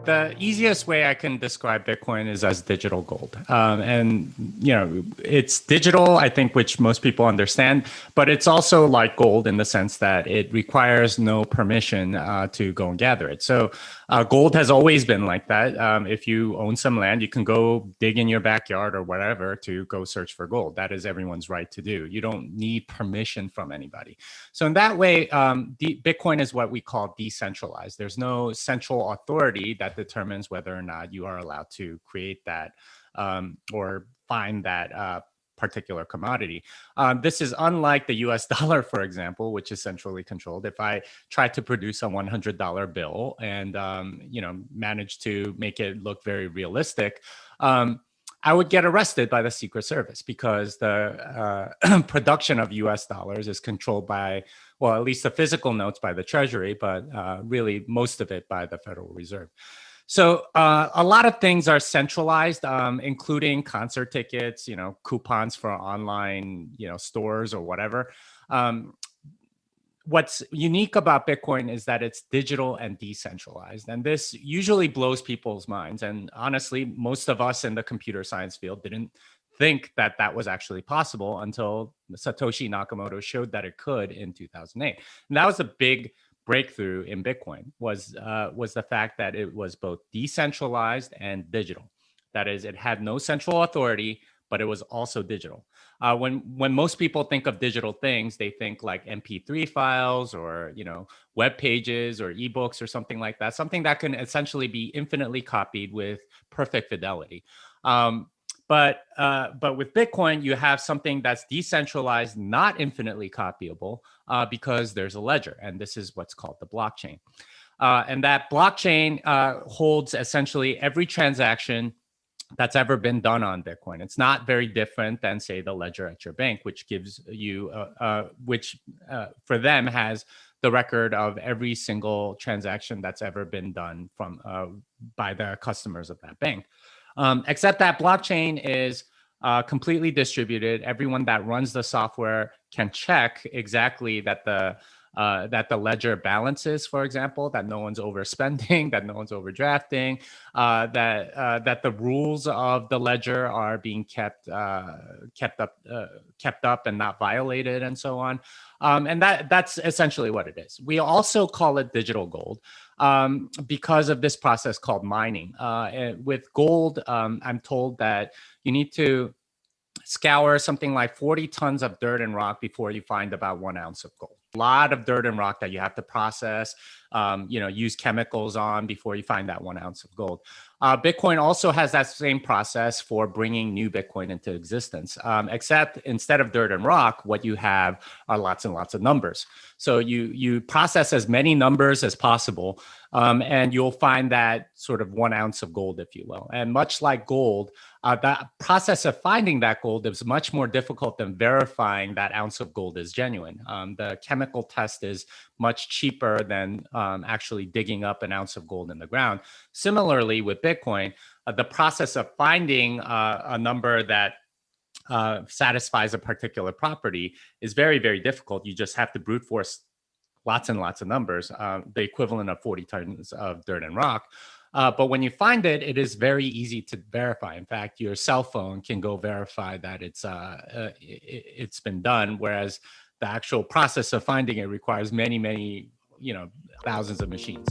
the easiest way I can describe Bitcoin is as digital gold. And, it's digital, I think, which most people understand, but it's also like gold in the sense that it requires no permission to go and gather it. So gold has always been like that. If you own some land, you can go dig in your backyard or whatever to go search for gold. That is everyone's right to do. You don't need permission from anybody. So in that way, Bitcoin is what we call decentralized. There's no central authority that determines whether or not you are allowed to create that or find that particular commodity. This is unlike the US dollar, for example, which is centrally controlled. If I try to produce a $100 bill and manage to make it look very realistic, I would get arrested by the Secret Service because the production of US dollars is controlled by, well, at least the physical notes by the Treasury, but really most of it by the Federal Reserve. So a lot of things are centralized, including concert tickets, coupons for online, stores or whatever. What's unique about Bitcoin is that it's digital and decentralized. And this usually blows people's minds. And honestly, most of us in the computer science field didn't think that that was actually possible until Satoshi Nakamoto showed that it could in 2008. And that was a big breakthrough in Bitcoin was the fact that it was both decentralized and digital. That is, it had no central authority, but it was also digital. When most people think of digital things, they think like MP3 files or web pages or ebooks or something like that, something that can essentially be infinitely copied with perfect fidelity. But with Bitcoin, you have something that's decentralized, not infinitely copyable, because there's a ledger, and this is what's called the blockchain. And that blockchain holds essentially every transaction that's ever been done on Bitcoin. It's not very different than, say, the ledger at your bank, which gives you, for them has the record of every single transaction that's ever been done by the customers of that bank. Except that blockchain is completely distributed. Everyone that runs the software can check exactly that the ledger balances, for example, that no one's overspending, that no one's overdrafting, that the rules of the ledger are being kept up and not violated, and so on. And that's essentially what it is. We also call it digital gold because of this process called mining. With gold, I'm told that you need to scour something like 40 tons of dirt and rock before you find about 1 ounce of gold. A lot of dirt and rock that you have to process, use chemicals on before you find that 1 ounce of gold. Bitcoin also has that same process for bringing new Bitcoin into existence, except instead of dirt and rock, what you have are lots and lots of numbers. So you process as many numbers as possible, and you'll find that sort of 1 ounce of gold, if you will. And much like gold, that process of finding that gold is much more difficult than verifying that ounce of gold is genuine. The chemical test is much cheaper than actually digging up an ounce of gold in the ground. Similarly, with Bitcoin, the process of finding a number that satisfies a particular property is very, very difficult. You just have to brute force lots and lots of numbers, the equivalent of 40 tons of dirt and rock. But when you find it, it is very easy to verify. In fact, your cell phone can go verify that it's been done, whereas the actual process of finding it requires many, many, thousands of machines.